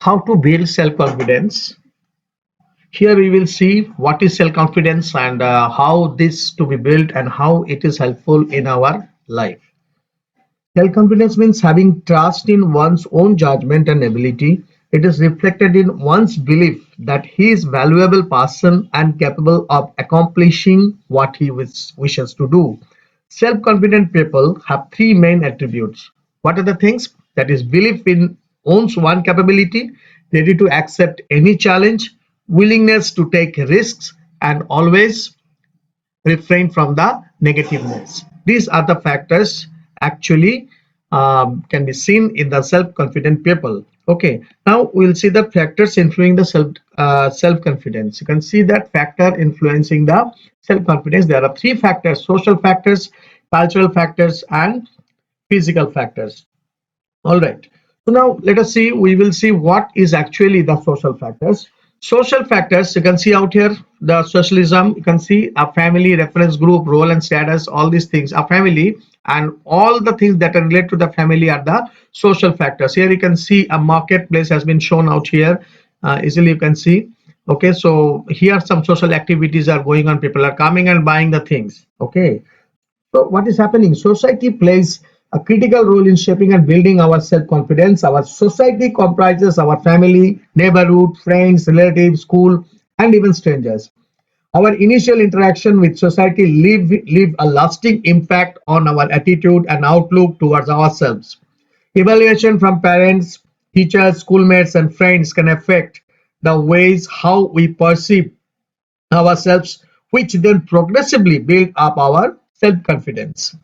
how to build self-confidence. Here we will see what is self-confidence and how this to be built and how it is helpful in our life. Self-confidence means having trust in one's own judgment and ability. It is reflected in one's belief that he is valuable person and capable of accomplishing what he wishes to do. Self-confident people have three main attributes. What are the things? That is belief in one's one capability, ready to accept any challenge, willingness to take risks, and always refrain from the negativeness. These are the factors actually can be seen in the self-confident people. Okay, now we'll see the factors influencing the self-confidence. You can see that factor influencing the self-confidence. There are three factors: social factors, cultural factors, and physical factors. All right. So now let us see, we will see what is actually the social factors. Social factors, you can see out here, the socialism, you can see a family, reference group, role and status, all these things, a family, and all the things that are related to the family are the social factors. Here you can see a marketplace has been shown out here. Easily you can see. Okay, so here some social activities are going on. People are coming and buying the things. Okay, so what is happening? Society plays a critical role in shaping and building our self-confidence. Our society comprises our family, neighborhood, friends, relatives, school, and even strangers. Our initial interaction with society leave a lasting impact on our attitude and outlook towards ourselves. Evaluation from parents, teachers, schoolmates, and friends can affect the ways how we perceive ourselves, which then progressively build up our self-confidence.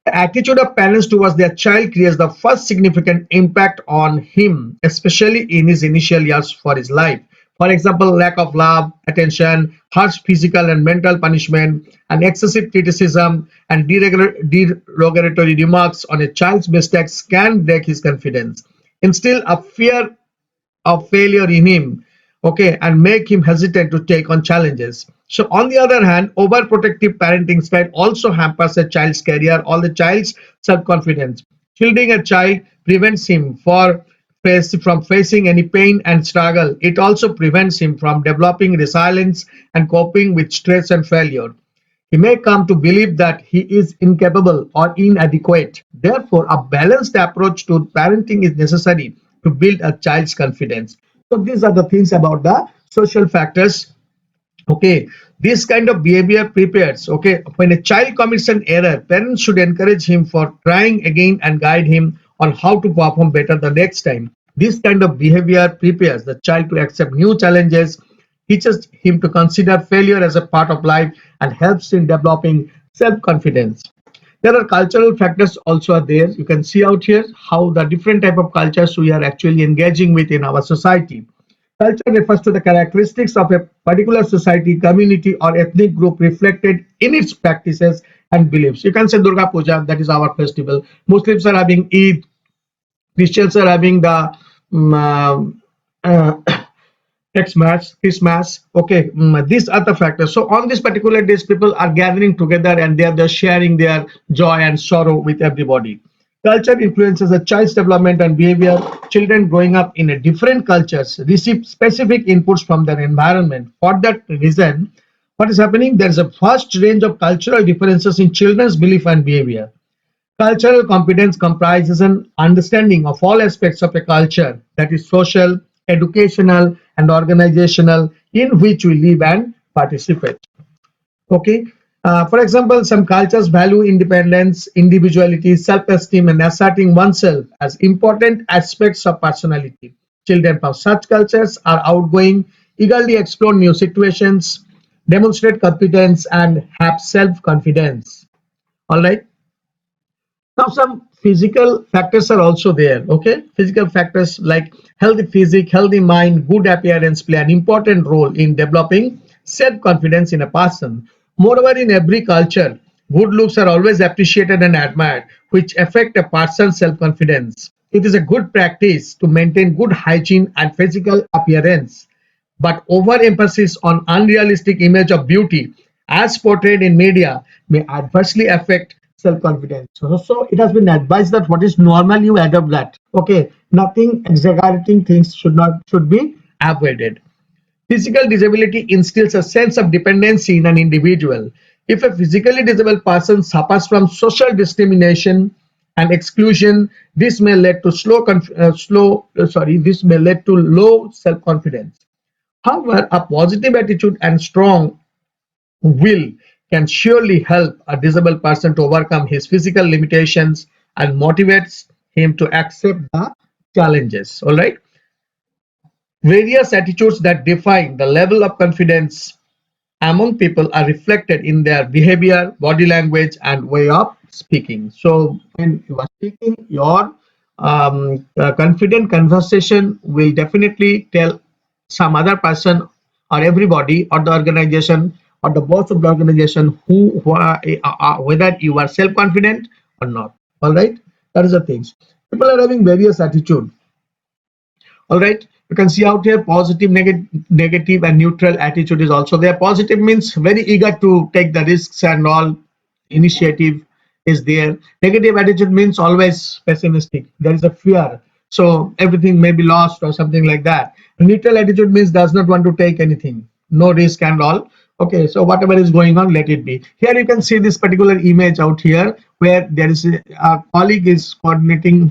The attitude of parents towards their child creates the first significant impact on him, especially in his initial years for his life. For example, lack of love, attention, harsh physical and mental punishment, and excessive criticism and derogatory remarks on a child's mistakes can break his confidence, instill a fear of failure in him, okay, and make him hesitant to take on challenges. So on the other hand, overprotective parenting style also hampers a child's career or the child's self-confidence. Shielding a child prevents him from facing any pain and struggle. It also prevents him from developing resilience and coping with stress and failure. He may come to believe that he is incapable or inadequate. Therefore, a balanced approach to parenting is necessary to build a child's confidence. So these are the things about the social factors. Okay, this kind of behavior prepares. Okay, when a child commits an error, parents should encourage him for trying again and guide him on how to perform better the next time. This kind of behavior prepares the child to accept new challenges, teaches him to consider failure as a part of life, and helps in developing self-confidence. There are cultural factors also are there. You can see out here how the different type of cultures we are actually engaging with in our society. Culture refers to the characteristics of a particular society, community, or ethnic group reflected in its practices and beliefs. You can say Durga Puja, that is our festival. Muslims are having Eid, Christians are having the Christmas. Okay, these are the factors. So on this particular days, people are gathering together and they are just sharing their joy and sorrow with everybody. Culture influences a child's development and behavior. Children growing up in a different cultures receive specific inputs from their environment. For that reason, what is happening? There is a vast range of cultural differences in children's belief and behavior. Cultural competence comprises an understanding of all aspects of a culture, that is social, educational, and organizational, in which we live and participate. Okay. For example, some cultures value independence, individuality, self-esteem, and asserting oneself as important aspects of personality. Children from such cultures are outgoing, eagerly explore new situations, demonstrate competence, and have self-confidence. All right. Now, some physical factors are also there. Okay, physical factors like healthy physique, healthy mind, good appearance play an important role in developing self-confidence in a person. Moreover, in every culture, good looks are always appreciated and admired, which affect a person's self-confidence. It is a good practice to maintain good hygiene and physical appearance, but overemphasis on unrealistic image of beauty as portrayed in media may adversely affect self-confidence. So it has been advised that what is normal, you adopt that. Okay, nothing exaggerating things should be avoided. Physical disability instills a sense of dependency in an individual. If a physically disabled person suffers from social discrimination and exclusion, this may lead to this may lead to low self-confidence. However, a positive attitude and strong will can surely help a disabled person to overcome his physical limitations and motivates him to accept the challenges. All right. Various attitudes that define the level of confidence among people are reflected in their behavior, body language, and way of speaking. So, when you are speaking, your confident conversation will definitely tell some other person or everybody or the organization or the boss of the organization who are, whether you are self-confident or not. All right, that is the things. People are having various attitude. All right, you can see out here positive, negative, and neutral attitude is also there. Positive means very eager to take the risks and all, initiative is there. Negative attitude means always pessimistic, there is a fear, so everything may be lost or something like that. Neutral attitude means does not want to take anything, no risk and all. Okay, so whatever is going on, let it be. Here you can see this particular image out here where there is a colleague is coordinating,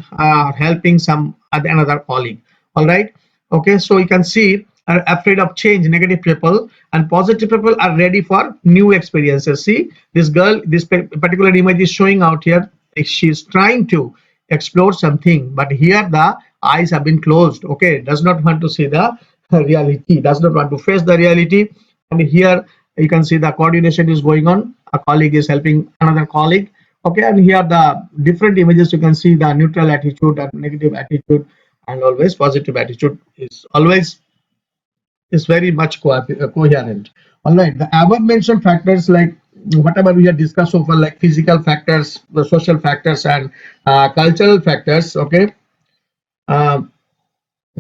helping some another colleague. All right. Okay, so you can see are afraid of change, negative people, and positive people are ready for new experiences. See this girl, this particular image is showing out here, she's trying to explore something, but here the eyes have been closed. Okay, does not want to see the reality, does not want to face the reality. And here you can see the coordination is going on, a colleague is helping another colleague. Okay, and here the different images, you can see the neutral attitude and negative attitude, and always positive attitude is always is very much coherent. All right, the above mentioned factors, like whatever we have discussed so far, like physical factors, the social factors, and cultural factors, okay, uh,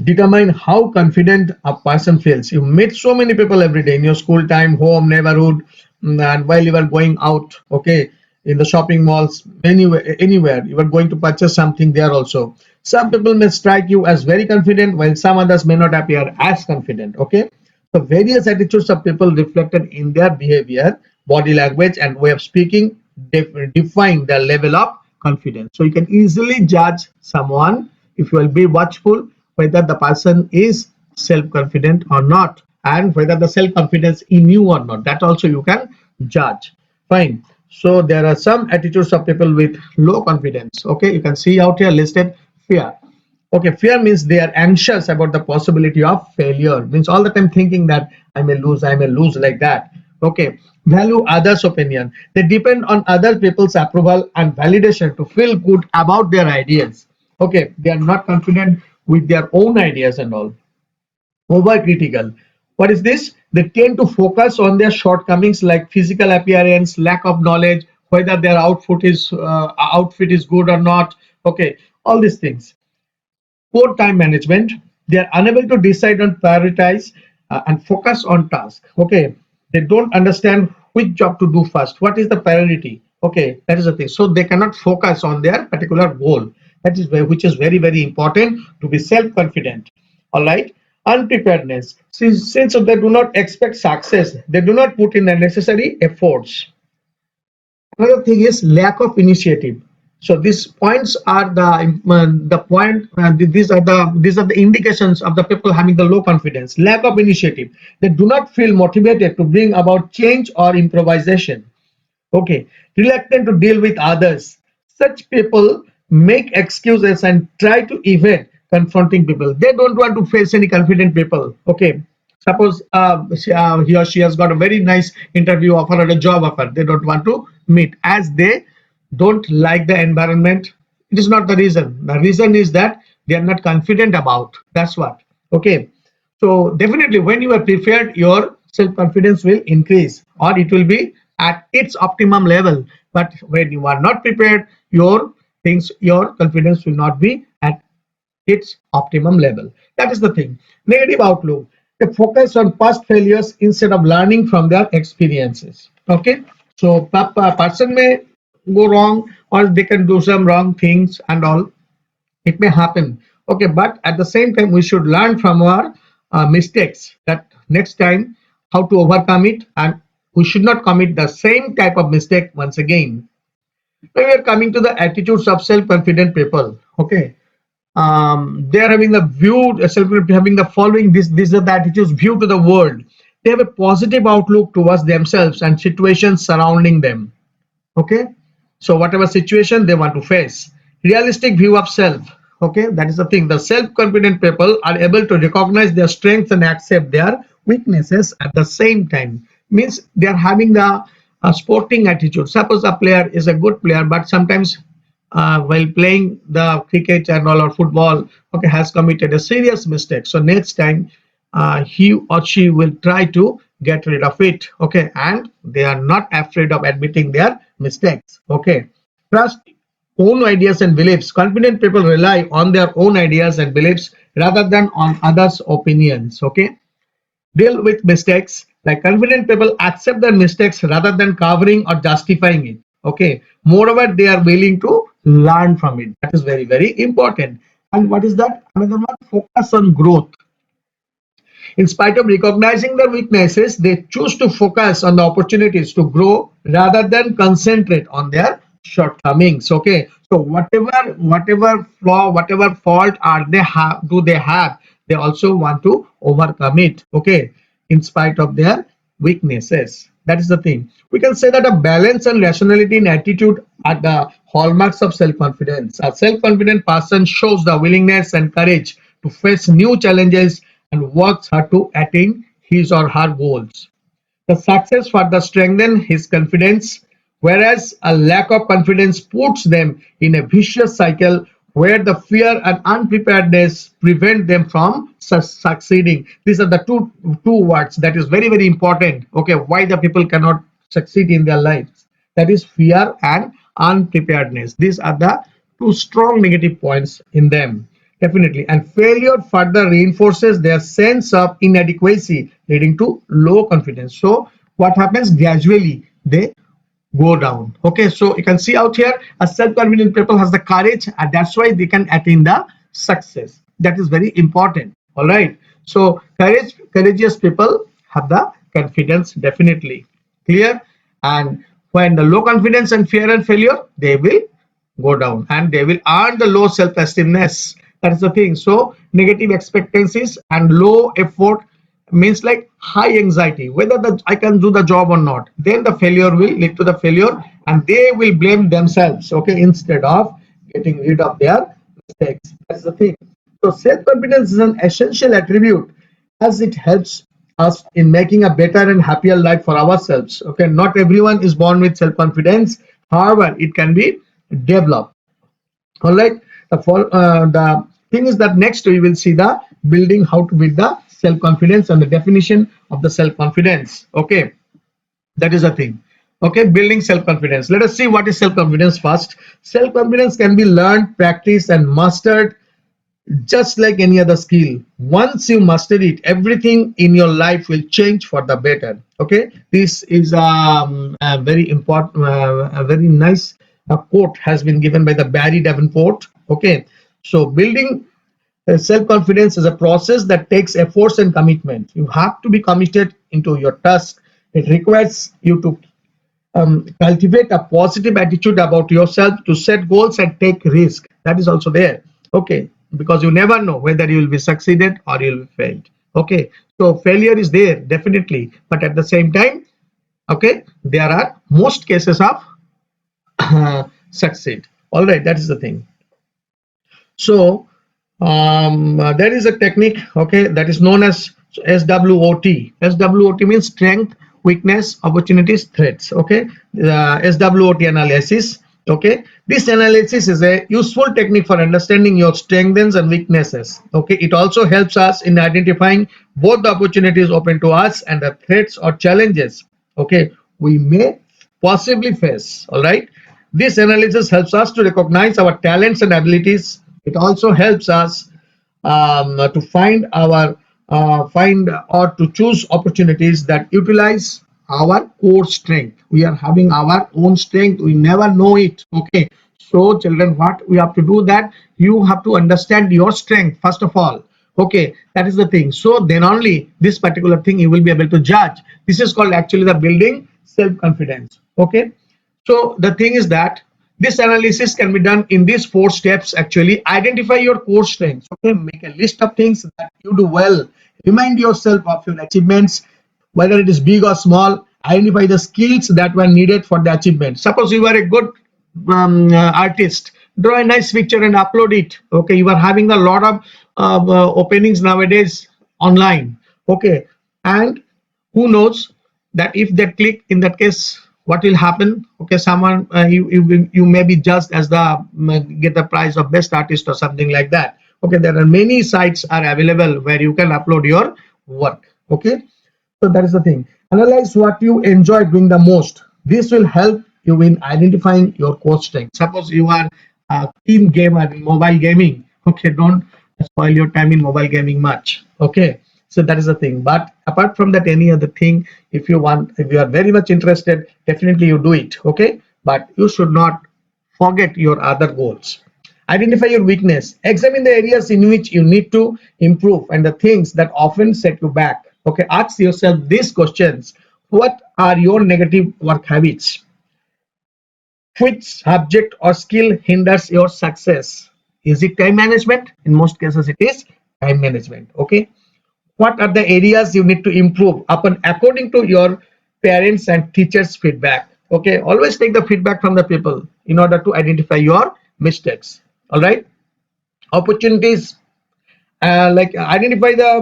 determine how confident a person feels. You meet so many people every day in your school time, home, neighborhood, and while you are going out, okay, in the shopping malls, anywhere you are going to purchase something there also. Some people may strike you as very confident, while some others may not appear as confident. Okay, so various attitudes of people reflected in their behavior, body language, and way of speaking define their level of confidence. So you can easily judge someone if you will be watchful whether the person is self-confident or not, and whether the self-confidence in you or not, that also you can judge. Fine. So there are some attitudes of people with low confidence. Okay, you can see out here listed. Fear. Okay, fear means they are anxious about the possibility of failure, means all the time thinking that I may lose, like that. Okay, value others opinion, they depend on other people's approval and validation to feel good about their ideas. Okay, they are not confident with their own ideas and all. Overcritical, what is this? They tend to focus on their shortcomings like physical appearance, lack of knowledge, whether their outfit is good or not. Okay, all these things. Poor time management, they are unable to decide on prioritize and focus on task. Okay, they don't understand which job to do first, what is the priority. Okay, that is the thing, so they cannot focus on their particular goal. That is which is very very important to be self confident. All right. Unpreparedness, since they do not expect success, they do not put in the necessary efforts. Another thing is lack of initiative. So these points are the point. These are the indications of the people having the low confidence. Lack of initiative. They do not feel motivated to bring about change or improvisation. Okay, reluctant to deal with others. Such people make excuses and try to evade confronting people. They don't want to face any confident people. Okay, suppose he or she has got a very nice interview offer or a job offer. They don't want to meet as they don't like the environment. It is not the reason. The reason is that they are not confident about. That's what. Okay. So definitely when you are prepared, your self-confidence will increase or it will be at its optimum level. But when you are not prepared, your confidence will not be at its optimum level. That is the thing. Negative outlook. They focus on past failures instead of learning from their experiences. Okay. So person may go wrong, or they can do some wrong things and all. It may happen. Okay, but at the same time we should learn from our mistakes, that next time how to overcome it, and we should not commit the same type of mistake once again. Now we are coming to the attitudes of self-confident people. Okay, they are having the view, having the following, this these are the attitudes: view to the world. They have a positive outlook towards themselves and situations surrounding them. Okay, so whatever situation they want to face, realistic view of self. Okay, that is the thing. The self-confident people are able to recognize their strengths and accept their weaknesses at the same time. Means they are having the sporting attitude. Suppose a player is a good player, but sometimes while playing the cricket and all, or football, okay, has committed a serious mistake. So next time he or she will try to get rid of it. Okay, and they are not afraid of admitting their mistakes. Okay, trust own ideas and beliefs. Confident people rely on their own ideas and beliefs rather than on others' opinions. Okay, deal with mistakes. Like confident people accept their mistakes rather than covering or justifying it. Okay, moreover, they are willing to learn from it. That is very, very important. And what is that? Another one: focus on growth. In spite of recognizing their weaknesses, they choose to focus on the opportunities to grow rather than concentrate on their shortcomings. Okay, so whatever flaw, whatever fault are they have, do they have, they also want to overcome it. Okay, in spite of their weaknesses. That is the thing. We can say that a balance and rationality in attitude are the hallmarks of self-confidence. A self-confident person shows the willingness and courage to face new challenges and works hard to attain his or her goals. The success further strengthens his confidence, whereas a lack of confidence puts them in a vicious cycle where the fear and unpreparedness prevent them from succeeding. These are the two words that is very, very important. Okay, why the people cannot succeed in their lives? That is fear and unpreparedness. These are the two strong negative points in them. Definitely. And failure further reinforces their sense of inadequacy, leading to low confidence. So, what happens gradually? They go down. Okay, so you can see out here, a self-confident people has the courage, and that's why they can attain the success. That is very important. All right. So, courageous people have the confidence, definitely. Clear? And when the low confidence and fear and failure, they will go down, and they will earn the low self-esteemness. That's the thing. So negative expectancies and low effort means like high anxiety whether the I can do the job or not. Then the failure will lead to the failure, and they will blame themselves. Okay, instead of getting rid of their mistakes. That's the thing. So self-confidence is an essential attribute as it helps us in making a better and happier life for ourselves. Okay, not everyone is born with self-confidence. However, it can be developed. All right. The thing is that next we will see the building, how to build the self confidence and the definition of the self confidence. Okay, that is a thing. Okay, building self confidence. Let us see what is self confidence first. Self confidence can be learned, practiced, and mastered just like any other skill. Once you master it, everything in your life will change for the better. Okay, this is a very important, a very nice quote has been given by the Barry Davenport. Okay, so building self-confidence is a process that takes efforts and commitment. You have to be committed into your task. It requires you to cultivate a positive attitude about yourself, to set goals and take risk. That is also there. Okay, because you never know whether you will be succeeded or you will be failed. Okay, so failure is there definitely, but at the same time, okay, there are most cases of succeed. All right, that is the thing. So there is a technique, okay, that is known as SWOT. SWOT means strength, weakness, opportunities, threats. Okay, SWOT analysis. Okay, this analysis is a useful technique for understanding your strengths and weaknesses. Okay, it also helps us in identifying both the opportunities open to us and the threats or challenges. Okay, we may possibly face. All right, this analysis helps us to recognize our talents and abilities. It also helps us to find or to choose opportunities that utilize our core strength. We are having our own strength. We never know it. Okay. So, children, what we have to do that you have to understand your strength first of all. Okay, that is the thing. So then only this particular thing you will be able to judge. This is called actually the building self-confidence. Okay. So the thing is that this analysis can be done in these four steps actually. Identify your core strengths. Okay, make a list of things that you do well. Remind yourself of your achievements, whether it is big or small. Identify the skills that were needed for the achievement. Suppose you are a good artist, draw a nice picture and upload it. Okay, you are having a lot of openings nowadays online. Okay, and who knows that if they click, in that case what will happen? Okay, someone you may be judged as the get the prize of best artist or something like that. Okay, there are many sites are available where you can upload your work. Okay, so that is the thing. Analyze what you enjoy doing the most. This will help you in identifying your core strength. Suppose you are a keen gamer in mobile gaming. Okay, don't spoil your time in mobile gaming much. Okay, so that is the thing. But apart from that, any other thing, if you want, if you are very much interested, definitely you do it. Okay, but you should not forget your other goals. Identify your weakness. Examine the areas in which you need to improve and the things that often set you back. Okay, ask yourself these questions. What are your negative work habits? Which subject or skill hinders your success? Is it time management? In most cases, it is time management. Okay. What are the areas you need to improve upon according to your parents and teachers' feedback? Okay. Always take the feedback from the people in order to identify your mistakes. All right. Opportunities, like identify the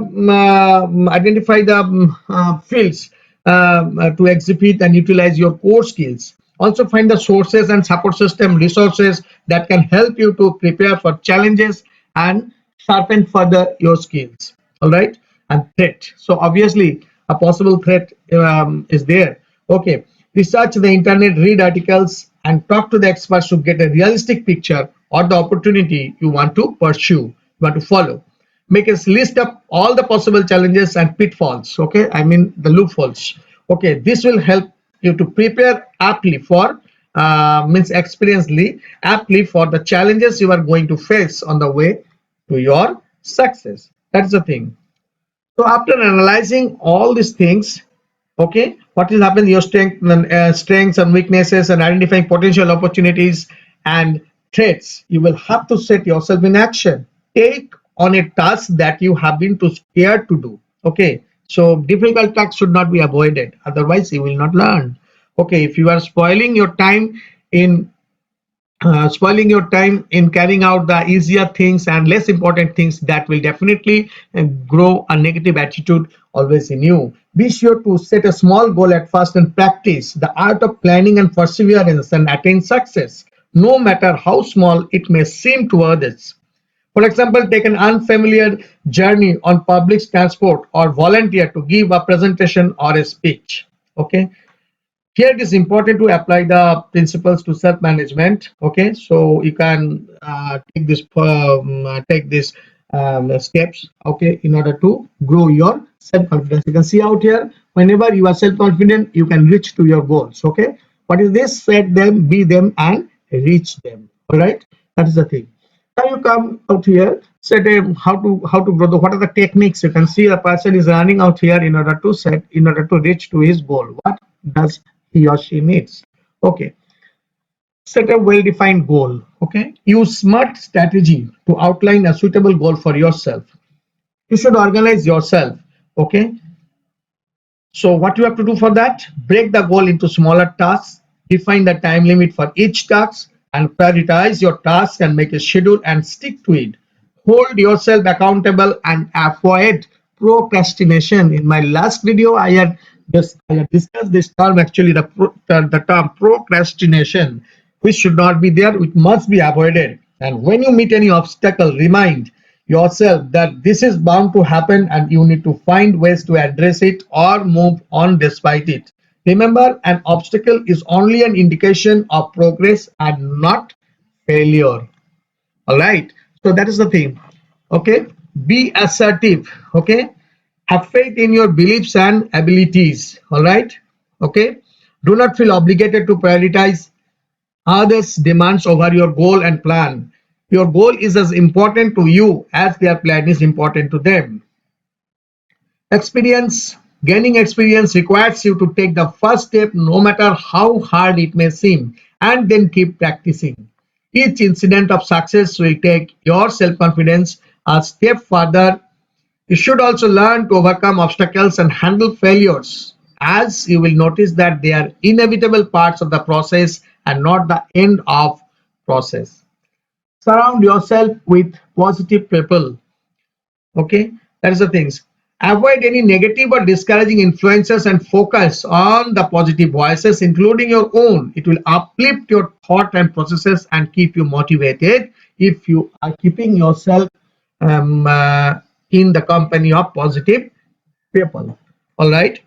fields to exhibit and utilize your core skills. Also find the sources and support system resources that can help you to prepare for challenges and sharpen further your skills. All right. And threat, so obviously a possible threat is there. Okay, research the internet, read articles and talk to the experts to get a realistic picture or the opportunity you want to pursue, you want to follow. Make a list of all the possible challenges and pitfalls. Okay, I mean the loopholes. Okay, this will help you to prepare aptly for means experientially aptly for the challenges you are going to face on the way to your success. That's the thing. So after analyzing all these things, okay, what will happen? Your strengths and weaknesses, and identifying potential opportunities and threats. You will have to set yourself in action. Take on a task that you have been too scared to do. Okay, so difficult tasks should not be avoided. Otherwise, you will not learn. Okay, if you are in spoiling your time in carrying out the easier things and less important things, that will definitely grow a negative attitude always in you. Be sure to set a small goal at first and practice the art of planning and perseverance and attain success, no matter how small it may seem to others. For example, take an unfamiliar journey on public transport or volunteer to give a presentation or a speech. Okay, here it is important to apply the principles to self-management. Okay, so you can take these steps, okay, in order to grow your self-confidence. You can see out here, whenever you are self-confident you can reach to your goals. Okay, what is this? Set them, be them and reach them. All right, that is the thing. Now you come out here, set a how to grow the, what are the techniques. You can see a person is running out here in order to reach to his goal. What does he or she needs? Okay, set a well-defined goal. Okay, use smart strategy to outline a suitable goal for yourself. You should organize yourself. Okay, so what you have to do for that? Break the goal into smaller tasks, define the time limit for each task, and prioritize your tasks and make a schedule and stick to it. Hold yourself accountable and avoid procrastination. In my last video, I had discussed this term actually, the term procrastination, which should not be there, which must be avoided. And when you meet any obstacle, remind yourself that this is bound to happen and you need to find ways to address it or move on despite it. Remember, an obstacle is only an indication of progress and not failure. All right, so that is the thing. Okay, be assertive. Okay, have faith in your beliefs and abilities. All right, Okay, do not feel obligated to prioritize others' demands over your goal and plan. Your goal is as important to you as their plan is important to them. Experience Gaining experience requires you to take the first step no matter how hard it may seem, and then keep practicing. Each incident of success will take your self-confidence a step further. You should also learn to overcome obstacles and handle failures, as you will notice that they are inevitable parts of the process and not the end of process. Surround yourself with positive people. Okay, that is the things. Avoid any negative or discouraging influences and focus on the positive voices, including your own. It will uplift your thought and processes and keep you motivated if you are keeping yourself um, uh, in the company of positive people. All right,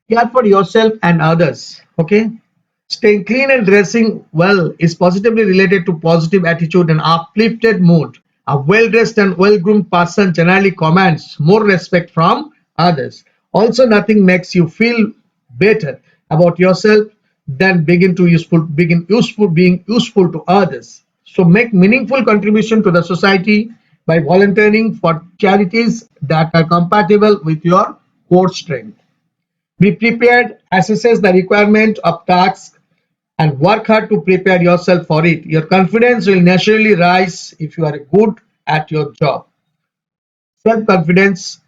care for yourself and others. Okay, staying clean and dressing well is positively related to positive attitude and uplifted mood. A well dressed and well groomed person generally commands more respect from others. Also, nothing makes you feel better about yourself than begin useful being useful to others. So make meaningful contribution to the society by volunteering for charities that are compatible with your core strength. Be prepared, assess the requirement of tasks, and work hard to prepare yourself for it. Your confidence will naturally rise if you are good at your job. Self confidence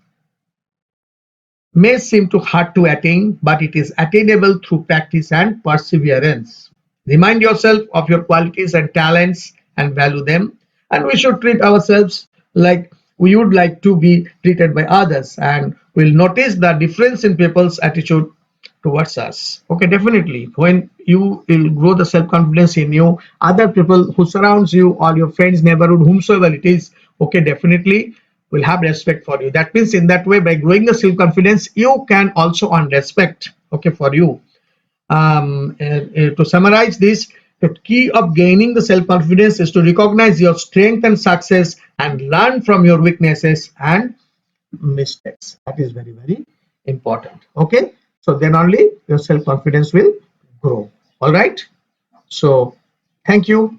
may seem too hard to attain, but it is attainable through practice and perseverance. Remind yourself of your qualities and talents and value them. And we should treat ourselves like we would like to be treated by others. And we'll notice the difference in people's attitude towards us. Okay, definitely. When you will grow the self confidence in you, other people who surrounds you or your friends, neighborhood, whomsoever it is, okay, definitely will have respect for you. That means in that way, by growing the self confidence, you can also earn respect. Okay, for you. To summarize this, the key of gaining the self confidence is to recognize your strength and success and learn from your weaknesses and mistakes. That is very, very important. Okay, so then only your self confidence will grow. All right, so thank you.